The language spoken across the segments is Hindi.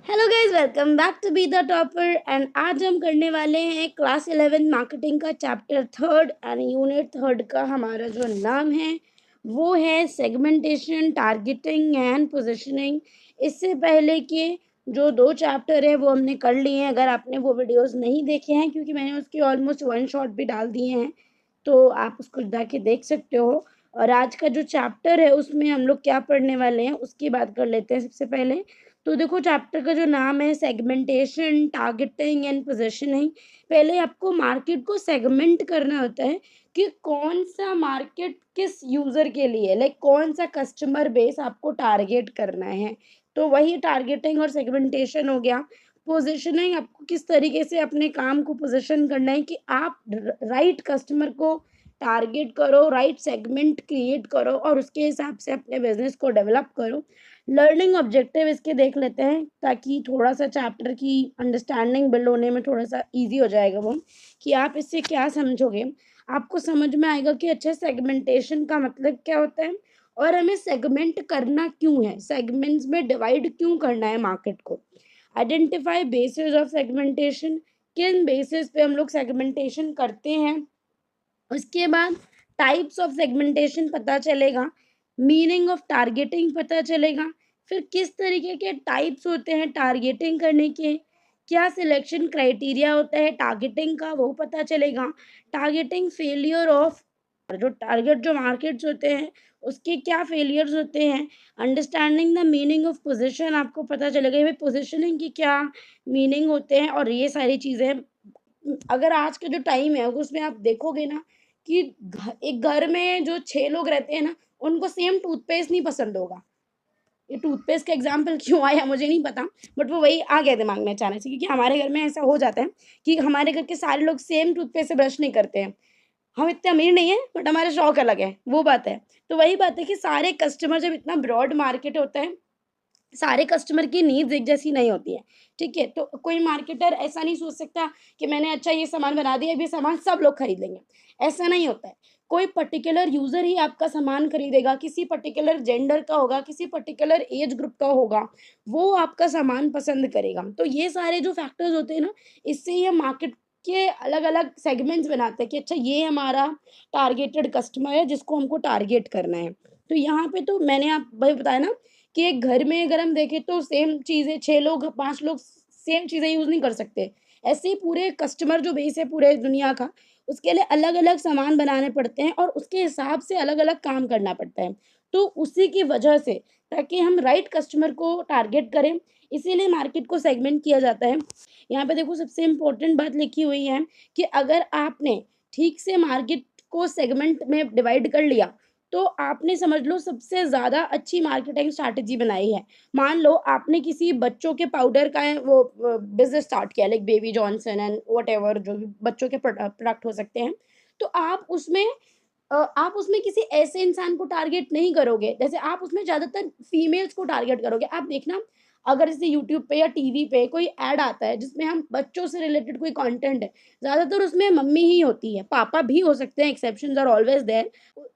Hello guys, welcome back to be the topper. And आज हम करने वाले हैं क्लास 11 मार्केटिंग का chapter third and unit third का हमारा जो नाम है वो है सेगमेंटेशन, टारगेटिंग एंड पोजीशनिंग। इससे पहले के जो दो चैप्टर है वो हमने कर लिए हैं। अगर आपने वो वीडियोस नहीं देखे हैं, क्योंकि मैंने उसके ऑलमोस्ट वन शॉट भी डाल दिए हैं, तो आप उसको जाके देख सकते हो। और आज का जो चैप्टर है उसमें हम लोग क्या पढ़ने वाले हैं उसकी बात कर लेते हैं सबसे पहले। तो देखो, चैप्टर का जो नाम है सेगमेंटेशन, टारगेटिंग एंड पोजीशनिंग। पहले आपको मार्केट को सेगमेंट करना होता है कि कौन सा मार्केट किस यूजर के लिए, लाइक कौन सा कस्टमर बेस आपको टारगेट करना है। तो वही टारगेटिंग और सेगमेंटेशन हो गया। पोजीशनिंग, आपको किस तरीके से अपने काम को पोजीशन करना है कि आप राइट कस्टमर को टारगेट करो, राइट सेगमेंट क्रिएट करो और उसके हिसाब से अपने बिजनेस को डेवलप करो। लर्निंग ऑब्जेक्टिव इसके देख लेते हैं ताकि थोड़ा सा चैप्टर की अंडरस्टैंडिंग बिल्ड होने में थोड़ा सा इजी हो जाएगा वो, कि आप इससे क्या समझोगे। आपको समझ में आएगा कि अच्छा, सेगमेंटेशन का मतलब क्या होता है और हमें सेगमेंट करना क्यों है, सेगमेंट्स में डिवाइड क्यों करना है मार्केट को। आइडेंटिफाई बेसिस ऑफ सेगमेंटेशन, किन बेसिस पे हम लोग सेगमेंटेशन करते हैं। उसके बाद टाइप्स ऑफ सेगमेंटेशन पता चलेगा, मीनिंग ऑफ टारगेटिंग पता चलेगा, फिर किस तरीके के टाइप्स होते हैं टारगेटिंग करने के, क्या सिलेक्शन क्राइटेरिया होता है टारगेटिंग का वो पता चलेगा। टारगेटिंग फेलियर ऑफ, जो टारगेट जो मार्केट्स होते हैं उसके क्या फेलियर्स होते हैं। Understanding the meaning of position, आपको पता चलेगा भाई पोजीशनिंग की क्या मीनिंग होते हैं। और ये सारी चीज़ें, अगर आज का जो टाइम है उसमें आप देखोगे ना कि एक घर में जो 6 लोग रहते हैं ना, उनको सेम टूथपेस्ट नहीं पसंद होगा। ये टूथपेस्ट का एग्जाम्पल क्यों आया मुझे नहीं पता, बट वो वही आ गया दिमाग में अचानक से, क्योंकि हमारे घर में ऐसा हो जाता है कि हमारे घर के सारे लोग सेम टूथपेस्ट से ब्रश नहीं करते हैं। हम इतने अमीर नहीं है, बट हमारे शौक अलग है, वो बात है। तो वही बात है कि सारे कस्टमर, जब इतना ब्रॉड मार्केट होता है, सारे कस्टमर की नीड्स एक जैसी नहीं होती है। ठीक है, तो कोई मार्केटर ऐसा नहीं सोच सकता कि मैंने अच्छा ये सामान बना दिया, अब ये सामान सब लोग खरीद लेंगे। ऐसा नहीं होता है। कोई पर्टिकुलर यूजर ही आपका सामान खरीदेगा, किसी पर्टिकुलर जेंडर का होगा, किसी पर्टिकुलर एज ग्रुप का होगा, वो आपका सामान पसंद करेगा। तो ये सारे जो फैक्टर्स होते हैं ना, इससे ये मार्केट के अलग अलग सेगमेंट्स बनाते हैं कि अच्छा, ये हमारा टारगेटेड कस्टमर है जिसको हमको टारगेट करना है। तो यहाँ पे तो मैंने आप भाई बताया ना कि एक घर में अगर हम देखें तो सेम चीज़ें 6 लोग 5 लोग सेम चीज़ें यूज़ नहीं कर सकते। ऐसे ही पूरे कस्टमर जो बेस है पूरे दुनिया का, उसके लिए अलग-अलग सामान बनाने पड़ते हैं और उसके हिसाब से अलग-अलग काम करना पड़ता है। तो उसी की वजह से, ताकि हम राइट कस्टमर को टारगेट करें, इसीलिए मार्केट को सेगमेंट किया जाता है। यहाँ पे देखो, सबसे इम्पोर्टेंट बात लिखी हुई है कि अगर आपने ठीक से मार्केट को सेगमेंट में डिवाइड कर लिया, तो आपने समझ लो सबसे ज़्यादा अच्छी मार्केटिंग स्ट्रैटेजी बनाई है। मान लो आपने किसी बच्चों के पाउडर का वो बिज़नेस स्टार्ट किया, like baby Johnson and whatever, जो भी बच्चों के प्रोडक्ट हो सकते हैं। तो आप उसमें किसी ऐसे इंसान को टारगेट नहीं करोगे, जैसे आप उसमें ज़्यादातर फीमेल्स को टारगेट करोगे। आप देखना, अगर जैसे यूट्यूब पे या टीवी पे कोई ऐड आता है जिसमें हम बच्चों से रिलेटेड कोई कंटेंट है, ज़्यादातर उसमें मम्मी ही होती है, पापा भी हो सकते हैं, एक्सेप्शंस आर ऑलवेज देयर।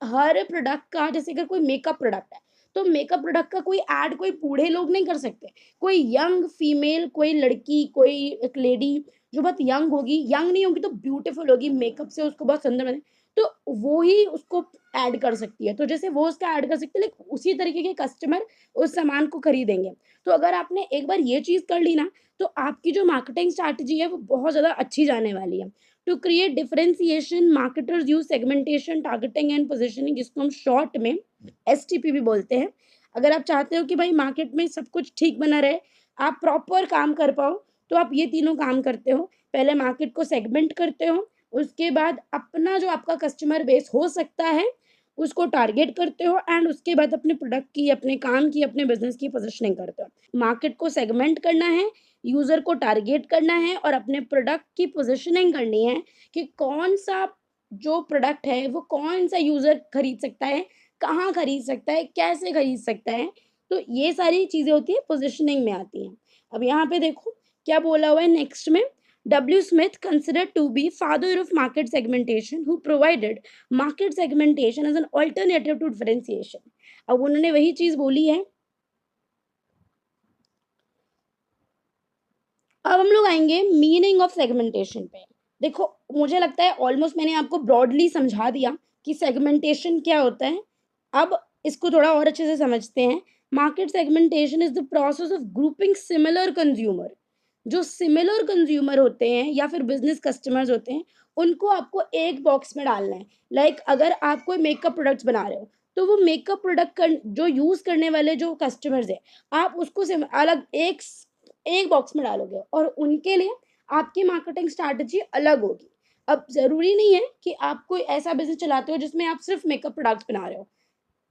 हर प्रोडक्ट का, जैसे अगर कोई मेकअप प्रोडक्ट है, तो मेकअप प्रोडक्ट का कोई ऐड कोई बूढ़े लोग नहीं कर सकते। कोई यंग फीमेल, कोई लड़की, कोई एक लेडी जो बहुत यंग होगी, यंग नहीं होगी तो ब्यूटीफुल होगी, मेकअप से उसको बहुत सुंदर बने, तो वो ही उसको ऐड कर सकती है। तो जैसे वो उसका ऐड कर सकती है, लेकिन उसी तरीके के कस्टमर उस सामान को खरीदेंगे। तो अगर आपने एक बार ये चीज़ कर ली ना, तो आपकी जो मार्केटिंग स्ट्रैटेजी है वो बहुत ज़्यादा अच्छी जाने वाली है। To create differentiation, marketers use segmentation, targeting and positioning, जिसको हम शॉर्ट में एसटीपी भी बोलते हैं। अगर आप चाहते हो कि भाई मार्केट में सब कुछ ठीक बना रहे, आप प्रॉपर काम कर पाओ, तो आप ये तीनों काम करते हो। पहले मार्केट को सेगमेंट करते हो, उसके बाद अपना जो आपका कस्टमर बेस हो सकता है उसको टारगेट करते हो, एंड उसके बाद अपने प्रोडक्ट की, अपने काम की, अपने बिजनेस की पोजीशनिंग करते हो। मार्केट को सेगमेंट करना है, यूजर को टारगेट करना है और अपने प्रोडक्ट की पोजीशनिंग करनी है कि कौन सा जो प्रोडक्ट है वो कौन सा यूजर खरीद सकता है, कहाँ खरीद सकता है, कैसे खरीद सकता है। तो ये सारी चीजें होती है, पोजीशनिंग में आती हैं। अब यहाँ पे देखो क्या बोला हुआ है नेक्स्ट में। W. Smith, considered to be father of market segmentation, who provided market segmentation as an alternative to differentiation. अब उन्होंने वही चीज बोली है आएंगे मीनिंग ऑफ सेगमेंटेशन पे। देखो मुझे लगता है ऑलमोस्ट मैंने आपको ब्रॉडली समझा दिया कि सेगमेंटेशन क्या होता है। अब इसको थोड़ा और अच्छे से समझते हैं। Market segmentation is the process of grouping similar consumer. जो सिमिलर कंज्यूमर होते हैं या फिर बिजनेस कस्टमर्स होते हैं, उनको आपको एक बॉक्स में डालना है। लाइक अगर आप कोई मेकअप प्रोडक्ट्स बना रहे हो, तो वो मेकअप प्रोडक्ट जो यूज करने वाले जो कस्टमर्स है, आप उसको अलग एक बॉक्स में डालोगे और उनके लिए आपकी मार्केटिंग स्ट्रैटेजी अलग होगी। अब जरूरी नहीं है कि आप कोई ऐसा बिजनेस चलाते हो जिसमें आप सिर्फ मेकअप प्रोडक्ट्स बना रहे हो,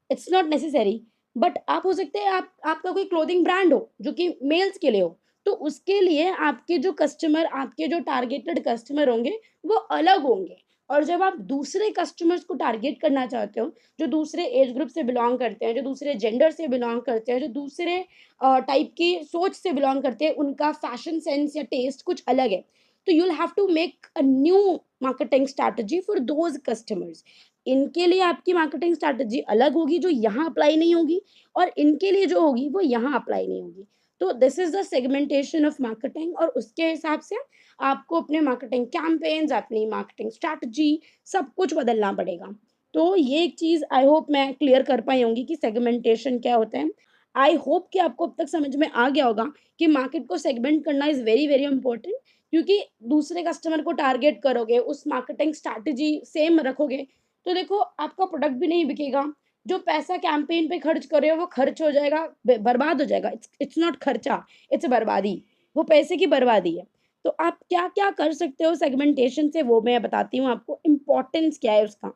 इट्स नॉट नेसेसरी। बट आप हो सकते हैं आपका कोई क्लोथिंग ब्रांड हो जो कि मेल्स के लिए हो, तो उसके लिए आपके जो कस्टमर, आपके जो टारगेटेड कस्टमर होंगे वो अलग होंगे। और जब आप दूसरे कस्टमर्स को टारगेट करना चाहते हो, जो दूसरे एज ग्रुप से बिलोंग करते हैं, जो दूसरे जेंडर से बिलोंग करते हैं, जो दूसरे टाइप की सोच से बिलोंग करते हैं, उनका फैशन सेंस या टेस्ट कुछ अलग है, तो you will have to make a new marketing strategy for those customers. इनके लिए आपकी मार्केटिंग स्ट्रैटेजी अलग होगी जो यहाँ अप्लाई नहीं होगी, और इनके लिए जो होगी वो यहाँ अप्लाई नहीं होगी। तो this is the segmentation of marketing, और उसके हिसाब से आपको अपने मार्केटिंग कैंपेन्स, अपनी मार्केटिंग स्ट्रैटेजी, सब कुछ बदलना पड़ेगा। तो ये एक चीज़ आई होप मैं क्लियर कर पाई होंगी कि सेगमेंटेशन क्या होता है। आई होप कि आपको अब तक समझ में आ गया होगा कि मार्केट को सेगमेंट करना इज़ वेरी वेरी इंपॉर्टेंट, क्योंकि दूसरे कस्टमर को टारगेट करोगे, उस मार्केटिंग स्ट्रैटेजी सेम रखोगे, तो देखो आपका प्रोडक्ट भी नहीं बिकेगा, जो पैसा कैंपेन पे खर्च कर रहे हो वो खर्च हो जाएगा, बर्बाद हो जाएगा। इट्स नॉट खर्चा, इट्स बर्बादी, वो पैसे की बर्बादी है। तो आप क्या क्या कर सकते हो सेगमेंटेशन से, वो मैं बताती हूँ आपको, इम्पोर्टेंस क्या है उसका।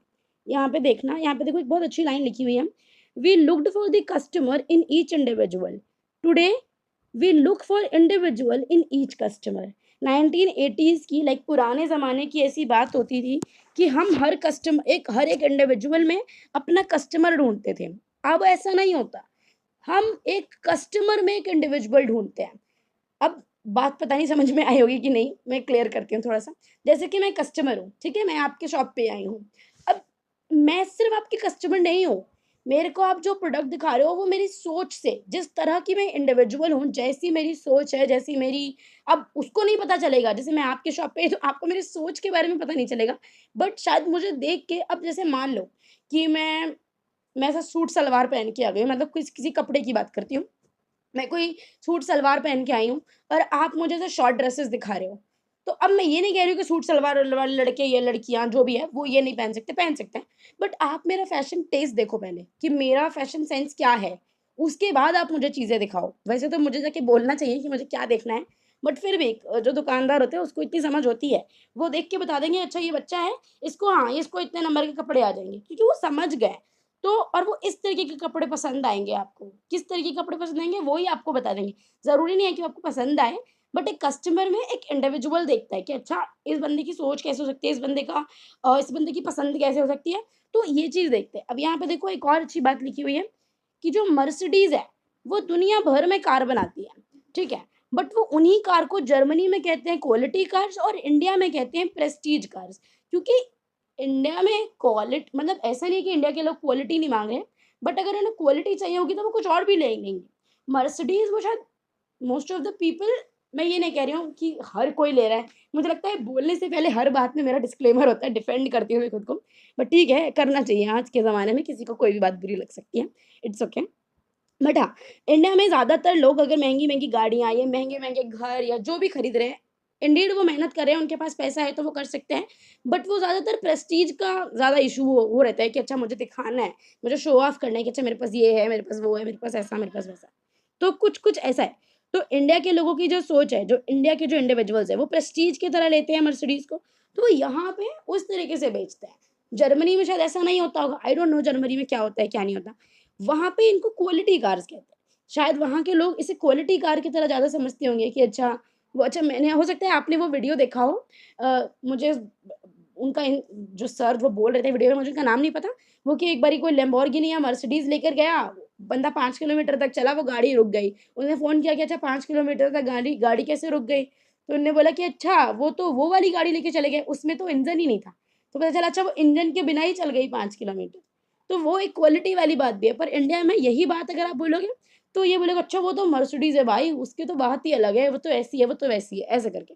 यहाँ पे देखना, यहाँ पे देखो एक बहुत अच्छी लाइन लिखी हुई है, we looked for the customer in each individual, today we look for individual in each customer. 1980s की, लाइक पुराने ज़माने की ऐसी बात होती थी कि हम हर एक इंडिविजुअल में अपना कस्टमर ढूंढते थे। अब ऐसा नहीं होता, हम एक कस्टमर में एक इंडिविजुअल ढूंढते हैं। अब बात पता नहीं समझ में आई होगी कि नहीं, मैं क्लियर करती हूँ थोड़ा सा। जैसे कि मैं कस्टमर हूँ, ठीक है, मैं आपके शॉप पे आई हूँ। अब मैं सिर्फ आपकी कस्टमर नहीं हूँ, मेरे को आप जो प्रोडक्ट दिखा रहे हो वो मेरी सोच से, जिस तरह की मैं इंडिविजुअल हूँ, जैसी मेरी सोच है, जैसी मेरी, अब उसको नहीं पता चलेगा। जैसे मैं आपके शॉप पे तो आपको मेरी सोच के बारे में पता नहीं चलेगा, बट शायद मुझे देख के, अब जैसे मान लो कि मैं ऐसा सूट सलवार पहन के आ गई हूँ, मतलब किसी कपड़े की बात करती हूँ, मैं कोई सूट सलवार पहन के आई हूँ और आप मुझे ऐसे शॉर्ट ड्रेसेस दिखा रहे हो। तो अब मैं ये नहीं कह रही हूँ कि सूट सलवार वाले लड़के या लड़कियाँ जो भी है वो ये नहीं पहन सकते, पहन सकते हैं। बट आप मेरा फैशन टेस्ट देखो पहले कि मेरा फैशन सेंस क्या है, उसके बाद आप मुझे चीज़ें दिखाओ। वैसे तो मुझे जाके बोलना चाहिए कि मुझे क्या देखना है, बट फिर भी जो दुकानदार होते हैं उसको इतनी समझ होती है, वो देख के बता देंगे अच्छा ये बच्चा है, इसको, हाँ, इसको इतने नंबर के कपड़े आ जाएँगे, क्योंकि वो समझ गए। तो और वो इस तरीके के कपड़े पसंद आएँगे आपको, किस तरीके के कपड़े पसंद आएँगे वो ही आपको बता देंगे। ज़रूरी नहीं है कि वो आपको पसंद आए, बट एक कस्टमर में एक इंडिविजुअल देखता है कि अच्छा इस बंदे की सोच कैसे हो सकती है, इस बंदे की पसंद कैसे हो सकती है, तो ये चीज़ देखते हैं। अब यहाँ पे देखो एक और अच्छी बात लिखी हुई है कि जो मर्सिडीज़ है, वो दुनिया भर में कार बनाती है, ठीक है? बट वो उन्हीं कार को जर्मनी में कहते हैं क्वालिटी कार्स और इंडिया में कहते हैं प्रेस्टीज कार्स, क्योंकि इंडिया में क्वालिटी, मतलब ऐसा नहीं है कि इंडिया के लोग क्वालिटी नहीं मांग रहे हैं, बट अगर उन्हें क्वालिटी चाहिए होगी तो वो कुछ और भी ले लेंगे। मर्सिडीज वो शायद मोस्ट ऑफ द पीपल, मैं ये नहीं कह रही हूँ कि हर कोई ले रहा है, मुझे लगता है बोलने से पहले हर बात में मेरा डिस्क्लेमर होता है, डिफेंड करती हूँ मैं खुद को, बट ठीक है, करना चाहिए। आज के ज़माने में किसी को कोई भी बात बुरी लग सकती है, इट्स ओके। बट हाँ, इंडिया में ज़्यादातर लोग अगर महँगी-महँगी गाड़ियाँ या महँगे-महँगे घर या जो भी खरीद रहे हैं, इंडीड वो मेहनत कर रहे हैं, उनके पास पैसा है तो वो कर सकते हैं। बट वो ज़्यादातर प्रेस्टीज का ज़्यादा इश्यू वो रहता है कि अच्छा मुझे दिखाना है, मुझे शो ऑफ करना है कि अच्छा मेरे पास ये है, मेरे पास वो है, मेरे पास ऐसा, मेरे पास वैसा। तो कुछ-कुछ ऐसा है। तो इंडिया के लोगों की जो सोच है, जो इंडिया के जो इंडिविजुअल्स हैं, वो प्रेस्टीज की तरह लेते हैं मर्सिडीज़ को, तो वो यहाँ पे उस तरीके से बेचते हैं। जर्मनी में शायद ऐसा नहीं होता होगा, आई डोंट नो जर्मनी में क्या होता है, क्या नहीं होता। वहाँ पे इनको क्वालिटी कार्स कहते हैं। शायद वहाँ के लोग इसे क्वालिटी कार की तरह ज़्यादा समझते होंगे कि अच्छा वो, अच्छा मैंने, हो सकता है आपने वो वीडियो देखा हो, मुझे उनका जो सर वो बोल रहे थे वीडियो में, मुझे उनका नाम नहीं पता, वो कि एक बारी कोई लैम्बोर्गिनी या मर्सिडीज़ लेकर गया, बंदा 5 किलोमीटर तक चला, वो गाड़ी रुक गई। उसने फ़ोन किया कि अच्छा 5 किलोमीटर तक गाड़ी गाड़ी कैसे रुक गई? तो उन्होंने बोला कि अच्छा वो तो वो वाली गाड़ी लेके चले गए, उसमें तो इंजन ही नहीं था। तो पता चला अच्छा वो इंजन के बिना ही चल गई 5 किलोमीटर। तो वो एक क्वालिटी वाली बात भी है, पर इंडिया में यही बात अगर आप बोलोगे तो ये बोलेगा अच्छा वो तो मर्सिडीज है भाई, उसकी तो बात ही अलग है, वो तो ऐसी है, वो तो वैसी है, ऐसे करके।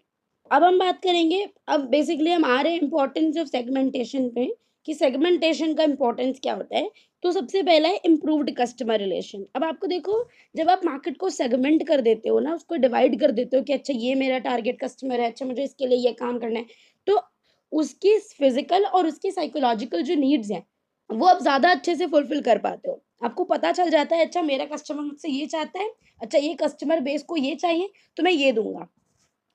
अब हम बात करेंगे, अब बेसिकली हम आ रहे हैं इंपॉर्टेंस ऑफ सेगमेंटेशन पे, कि सेगमेंटेशन का इंपॉर्टेंस क्या होता है। तो सबसे पहला है इम्प्रूव्ड कस्टमर रिलेशन। अब आपको देखो, जब आप मार्केट को सेगमेंट कर देते हो ना, उसको डिवाइड कर देते हो कि अच्छा ये मेरा टारगेट कस्टमर है, अच्छा मुझे इसके लिए ये काम करना है, तो उसकी फिजिकल और उसकी साइकोलॉजिकल जो नीड्स हैं वो आप ज़्यादा अच्छे से फुलफिल कर पाते हो। आपको पता चल जाता है अच्छा मेरा कस्टमर मुझसे ये चाहता है, अच्छा ये कस्टमर बेस को ये चाहिए, तो मैं ये दूँगा।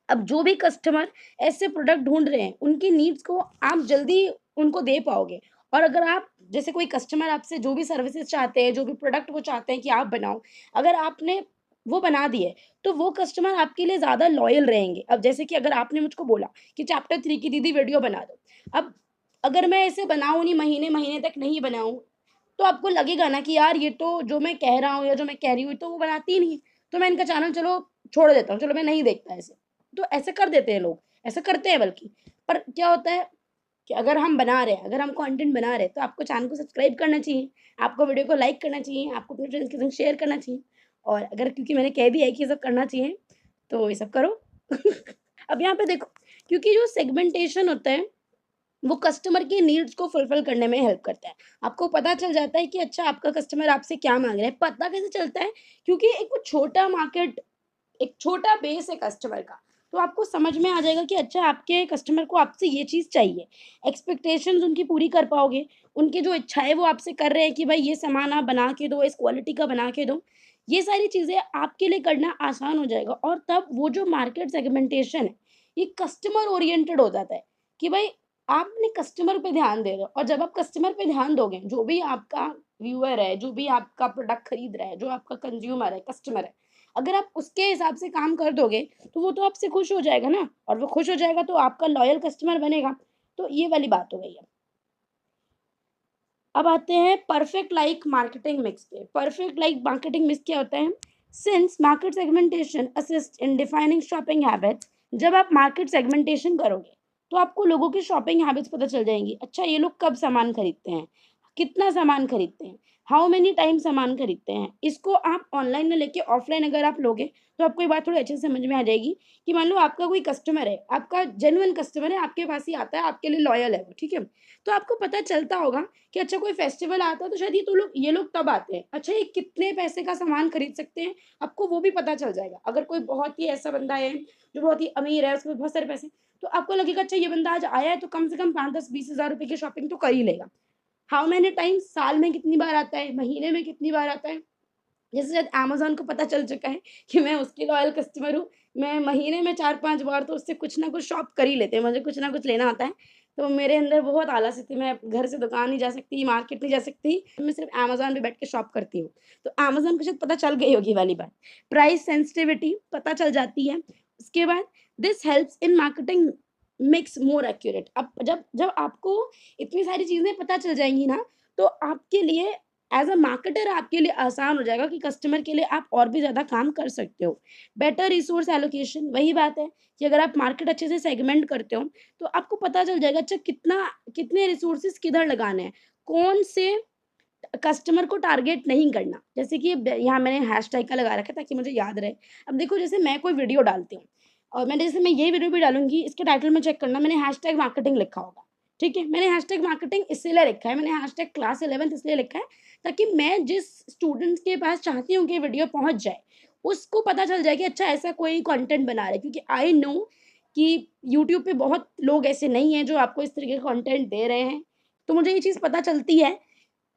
अब जो भी कस्टमर ऐसे प्रोडक्ट ढूँढ रहे हैं, उनकी नीड्स को आप जल्दी उनको दे पाओगे। और अगर आप जैसे कोई कस्टमर आपसे जो भी सर्विसेज़ चाहते हैं, जो भी प्रोडक्ट वो चाहते हैं कि आप बनाओ, अगर आपने वो बना दिए, तो वो कस्टमर आपके लिए ज़्यादा लॉयल रहेंगे। अब जैसे कि अगर आपने मुझको बोला कि चैप्टर 3 की दीदी वीडियो बना दो। अब अगर मैं इसे बनाऊँ नहीं, महीने-महीने तक नहीं बनाऊँ, तो आपको लगेगा ना कि यार ये तो जो मैं कह रहा हूँ या जो मैं कह रही हूँ, तो वो बनाती ही नहीं है। तो मैं इनका चैनल चलो छोड़ देता हूँ, चलो मैं नहीं देखता इसे। तो ऐसे कर देते हैं लोग, ऐसा करते हैं बल्कि। पर क्या होता है कि अगर हम बना रहे हैं, अगर हम कंटेंट बना रहे हैं, तो आपको चैनल को सब्सक्राइब करना चाहिए, आपको वीडियो को लाइक करना चाहिए, आपको अपने फ्रेंड्स के संग शेयर करना चाहिए। और अगर क्योंकि मैंने कह दिया है कि ये सब करना चाहिए, तो ये सब करो। अब यहाँ पे देखो, क्योंकि जो सेगमेंटेशन होता है, वो कस्टमर की नीड्स को फुलफिल करने में हेल्प करता है। आपको पता चल जाता है कि अच्छा आपका कस्टमर आपसे क्या माँग रहा है। पता कैसे चलता है? क्योंकि एक वो छोटा मार्केट, एक छोटा बेस है कस्टमर का, तो आपको समझ में आ जाएगा कि अच्छा आपके कस्टमर को आपसे ये चीज़ चाहिए। एक्सपेक्टेशंस उनकी पूरी कर पाओगे, उनकी जो इच्छाएँ वो आपसे कर रहे हैं कि भाई ये सामान आप बना के दो, इस क्वालिटी का बना के दो। ये सारी चीज़ें आपके लिए करना आसान हो जाएगा, और तब वो जो मार्केट सेगमेंटेशन है, ये कस्टमर ओरिएंटेड हो जाता है कि भाई आप अपने कस्टमर पे ध्यान दे रहे हो। और जब आप कस्टमर पे ध्यान दोगे, जो भी आपका व्यूअर है, जो भी आपका प्रोडक्ट खरीद रहा है, जो आपका कंज्यूमर है, कस्टमर है, अगर आप उसके हिसाब से काम कर दोगे, तो वो तो आपसे खुश हो जाएगा ना, और वो खुश हो जाएगा तो आपका लॉयल कस्टमर बनेगा। तो ये वाली बात हो गई है। अब आते हैं परफेक्ट लाइक मार्केटिंग मिक्स पे। परफेक्ट लाइक मार्केटिंग मिक्स क्या होता है? Since market segmentation assist in defining shopping habits, जब आप मार्केट सेगमेंटेशन करोगे, तो आपको लोगों की शॉपिंग हैबिट्स पता चल जाएँगी। अच्छा ये लोग कब सामान खरीदते हैं, कितना सामान खरीदते हैं, हाउ मेनी टाइम सामान खरीदते हैं। इसको आप ऑनलाइन में लेके ऑफलाइन अगर आप लोगे, तो आपको ये बात थोड़ी अच्छे से समझ में आ जाएगी कि मान लो आपका कोई कस्टमर है, आपका जेन्युइन कस्टमर है, आपके पास ही आता है, आपके लिए लॉयल है वो, ठीक है? तो आपको पता चलता होगा कि अच्छा कोई फेस्टिवल आता है तो शायद ये लोग तब आते हैं। अच्छा ये कितने पैसे का सामान खरीद सकते हैं, आपको वो भी पता चल जाएगा। अगर कोई बहुत ही ऐसा बंदा है जो बहुत ही अमीर है, उसके पास बहुत सारे पैसे, तो आपको लगेगा अच्छा ये बंदा आज आया है तो कम से कम 5-10-20 हज़ार रुपए की शॉपिंग तो कर ही लेगा। हाउ मैनी टाइम्स, साल में कितनी बार आता है, महीने में कितनी बार आता है। जैसे शायद अमेज़न को पता चल चुका है कि मैं उसकी लॉयल कस्टमर हूँ। मैं महीने में 4-5 बार तो उससे कुछ ना कुछ शॉप कर ही लेते हैं, मुझे कुछ ना कुछ लेना होता है। तो मेरे अंदर बहुत आलस्य थी, मैं घर से दुकान नहीं जा सकती, मार्केट नहीं जा सकती, मैं सिर्फ़ अमेज़न पे बैठ के शॉप करती हूँ। तो अमेज़न को शायद पता चल गई होगी ये वाली बात। प्राइस सेंसिटिविटी पता चल जाती है। उसके बाद this helps in marketing mix more accurate. अब जब जब आपको इतनी सारी चीज़ें पता चल जाएँगी ना, तो आपके लिए एज़ अ मार्केटर आपके लिए आसान हो जाएगा कि कस्टमर के लिए आप और भी ज़्यादा काम कर सकते हो। बेटर रिसोर्स एलोकेशन, वही बात है कि अगर आप मार्केट अच्छे से सेगमेंट करते हो, तो आपको पता चल जाएगा अच्छा कितने रिसोर्सेज़ किधर लगाने हैं, कौन से कस्टमर को टारगेट नहीं करना। जैसे कि ब यहाँ मैंने हैशटैग का लगा रखा है ताकि मुझे याद रहे। अब देखो जैसे मैं कोई वीडियो डालती हूँ, और मैं ये वीडियो भी डालूँगी, इसके टाइटल में चेक करना, मैंने हैशटैग मार्केटिंग लिखा होगा, ठीक है? मैंने हैशटैग मार्केटिंग इसीलिए लिखा है, मैंने हैशटैग क्लास 11th इसलिए लिखा है, ताकि मैं जिस स्टूडेंट्स के पास चाहती हूँ कि वीडियो पहुँच जाए, उसको पता चल जाए कि अच्छा ऐसा कोई कंटेंट बना रहा है। क्योंकि आई नो कि यूट्यूब पे बहुत लोग ऐसे नहीं हैं जो आपको इस तरीके का कंटेंट दे रहे हैं। तो मुझे ये चीज़ पता चलती है,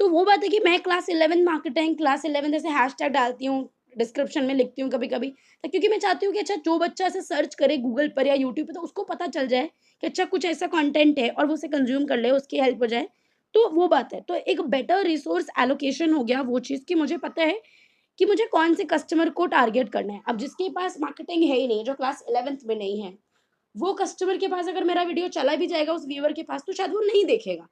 तो वो बात है कि मैं क्लास 11 मार्केटिंग, क्लास 11 ऐसे हैशटैग डालती हूँ, डिस्क्रिप्शन में लिखती हूँ कभी-कभी, तो क्योंकि मैं चाहती हूँ कि अच्छा जो बच्चा ऐसे सर्च करे गूगल पर या यूट्यूब पे, तो उसको पता चल जाए कि अच्छा कुछ ऐसा कंटेंट है और वो उसे कंज़्यूम कर ले, उसकी हेल्प हो जाए। तो वो बात है। तो एक बेटर रिसोर्स एलोकेशन हो गया वो चीज़ कि मुझे पता है कि मुझे कौन से कस्टमर को टारगेट करना है। अब जिसके पास मार्केटिंग है ही नहीं, जो क्लास 11th में नहीं है, वो कस्टमर के पास अगर मेरा वीडियो चला भी जाएगा उस व्यूअर के पास, तो शायद वो नहीं देखेगा।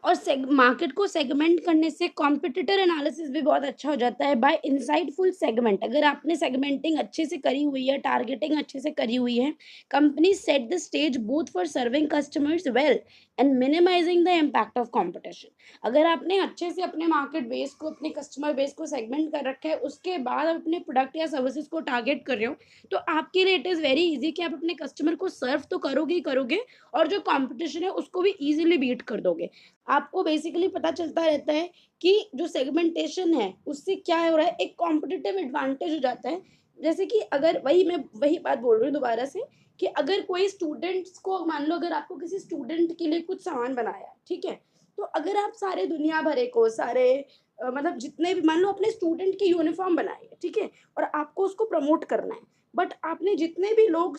और मार्केट को सेगमेंट करने से कॉम्पिटिटर एनालिसिस भी बहुत अच्छा हो जाता है बाय इनसाइटफुल सेगमेंट। अगर आपने सेगमेंटिंग अच्छे से करी हुई है, टारगेटिंग अच्छे से करी हुई है, company set the stage both for serving customers well and minimising the impact of competition. अगर आपने अच्छे से अपने मार्केट बेस को, अपने कस्टमर बेस को सेगमेंट कर रखा है, उसके बाद आप अपने प्रोडक्ट या सर्विसेज को टारगेट कर रहे हो, तो आपके लिए इट इज़ वेरी इजी कि आप अपने कस्टमर को सर्व तो करोगे ही करोगे, और जो कंपटीशन है उसको भी इजीली बीट कर दोगे। आपको बेसिकली पता चलता रहता है कि जो सेगमेंटेशन है उससे क्या हो रहा है, एक कॉम्पिटिटिव एडवांटेज हो जाता है। जैसे कि अगर वही बात बोल रही हूँ दोबारा से, कि अगर कोई स्टूडेंट्स को, मान लो अगर आपको किसी स्टूडेंट के लिए कुछ सामान बनाया है, ठीक है, तो अगर आप सारे दुनिया भरे को, सारे मतलब जितने भी, मान लो अपने स्टूडेंट की यूनिफॉर्म बनाई है, ठीक है, और आपको उसको प्रमोट करना है, बट आपने जितने भी लोग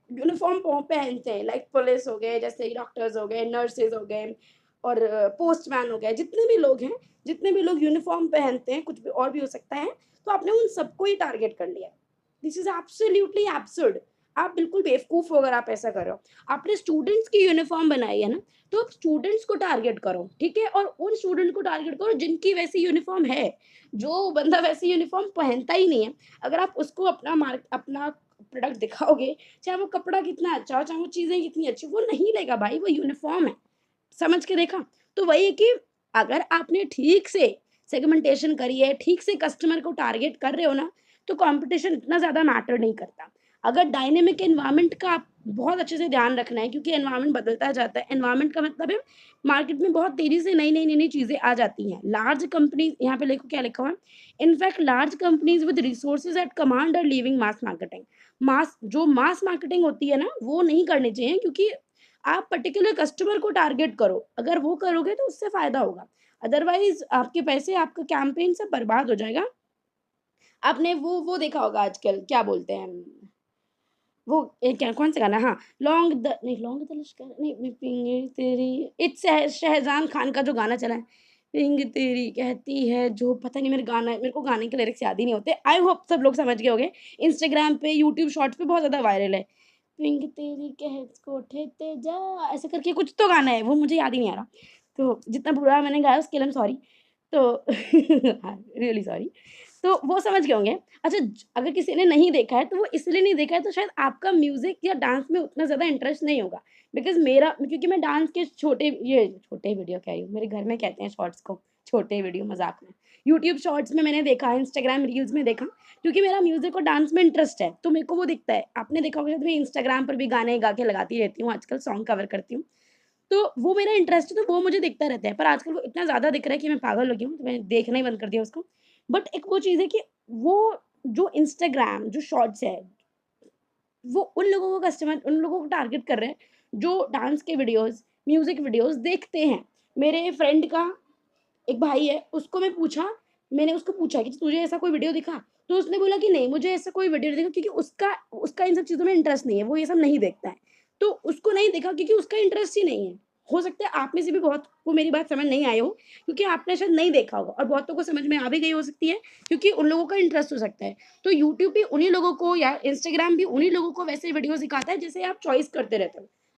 यूनिफॉर्म पहनते हैं, लाइक पुलिस हो गए, जैसे डॉक्टर्स हो गए, नर्सेज हो गए, और पोस्टमैन हो गए, जितने भी लोग हैं, जितने भी लोग यूनिफॉर्म पहनते हैं, कुछ भी और भी हो सकता है, तो आपने उन सबको ही टारगेट कर लिया। This is absolutely absurd. आप बिल्कुल बेवकूफ हो अगर आप ऐसा कर रहे हो। आपने स्टूडेंट्स की यूनिफॉर्म बनाई है ना, तो स्टूडेंट्स को टारगेट करो, ठीक है, और उन स्टूडेंट को टारगेट करो जिनकी वैसी यूनिफॉर्म है। जो बंदा वैसी यूनिफॉर्म पहनता ही नहीं है, अगर आप उसको अपना प्रोडक्ट दिखाओगे, चाहे वो कपड़ा कितना अच्छा हो, चाहे वो चीजें कितनी अच्छी, वो नहीं लेगा भाई, वो यूनिफॉर्म है। समझ के देखा? तो वही है कि अगर आपने ठीक से सेगमेंटेशन करी है, ठीक से कस्टमर को टारगेट कर रहे हो ना, तो कॉम्पिटिशन इतना ज़्यादा मैटर नहीं करता। अगर डायनेमिक एनवायरनमेंट का आप बहुत अच्छे से ध्यान रखना है, क्योंकि एनवायरनमेंट बदलता जाता है। एनवायरनमेंट का मतलब है मार्केट में बहुत तेज़ी से नई-नई चीज़ें आ जाती हैं। लार्ज कंपनीज़, यहाँ पे देखो क्या लिखा हुआ है, in fact large companies with resources at command are leaving mass marketing. Mass marketing होती है ना, वो नहीं करनी चाहिए, क्योंकि आप पर्टिकुलर कस्टमर को टारगेट करो, अगर वो करोगे तो उससे फ़ायदा होगा। अदरवाइज़ आपके पैसे, आपका कैंपेन सब बर्बाद हो जाएगा। आपने वो देखा होगा आजकल, क्या बोलते हैं, वो क्या, कौन-सा गाना, हाँ, लौंग द लश्कर नहीं, पींगे तेरी, इट्स शहज़ान खान का जो गाना चला है, पींग तेरी कहती है जो, पता नहीं, मेरे को गाने के लिरिक्स याद ही नहीं होते। आई होप सब लोग समझ गए होंगे। इंस्टाग्राम पे, यूट्यूब शॉर्ट्स पे बहुत ज़्यादा वायरल है। पींग तेरी कह कोठे ते जा, ऐसे करके कुछ तो गाना है, वो मुझे याद ही नहीं आ रहा। तो जितना बुरा मैंने गाया उसके लिए आई एम सॉरी। तो हाँ, रियली सॉरी। तो वो समझ गए होंगे। अच्छा, अगर किसी ने नहीं देखा है, तो वो इसलिए नहीं देखा है, तो शायद आपका म्यूज़िक या डांस में उतना ज़्यादा इंटरेस्ट नहीं होगा। बिकॉज़ मेरा, क्योंकि मैं डांस के छोटे वीडियो कह रही हूँ, मेरे घर में कहते हैं शॉर्ट्स को छोटे वीडियो, मज़ाक में। यूट्यूब शॉर्ट्स में मैंने देखा, इंस्टाग्राम रील्स में देखा, क्योंकि मेरा म्यूज़िक और डांस में इंटरेस्ट है, तो मेरे को वो दिखता है। आपने देखा होगा शायद, मैं इंस्टाग्राम पर भी गाने गा के लगाती रहती हूँ, आजकल सॉन्ग कवर करती हूँ। तो वो मेरा इंटरेस्ट है, तो वो मुझे दिखता रहता है। पर आजकल वो इतना ज़्यादा दिख रहा है कि मैं पागल हो गई हूँ, तो मैंने देखना ही बंद कर दिया उसको। बट एक वो चीज़ है कि वो जो इंस्टाग्राम, जो शॉर्ट्स है, वो उन लोगों को टारगेट कर रहे हैं, जो डांस के वीडियोज़, म्यूज़िक वीडियोज़ देखते हैं। मेरे फ्रेंड का एक भाई है, मैंने उसको पूछा कि तुझे ऐसा कोई वीडियो दिखा? तो उसने बोला कि नहीं, मुझे ऐसा कोई वीडियो नहीं दिखा, क्योंकि उसका उसका इन सब चीज़ों में इंटरेस्ट नहीं है, वो ये सब नहीं देखता है। तो उसको नहीं दिखा क्योंकि उसका इंटरेस्ट ही नहीं है। हो सकता है आप में से भी बहुत को मेरी बात समझ नहीं आई हो, क्योंकि आपने शायद नहीं देखा होगा, और बहुतों को समझ में आ भी गई हो सकती है, क्योंकि उन लोगों का इंटरेस्ट हो सकता है। तो यूट्यूब भी उन्हीं लोगों को, या इंस्टाग्राम भी उन्हीं लोगों को वैसे वीडियोज़ दिखाता है, जिसे आप चॉइस करते रहते हो।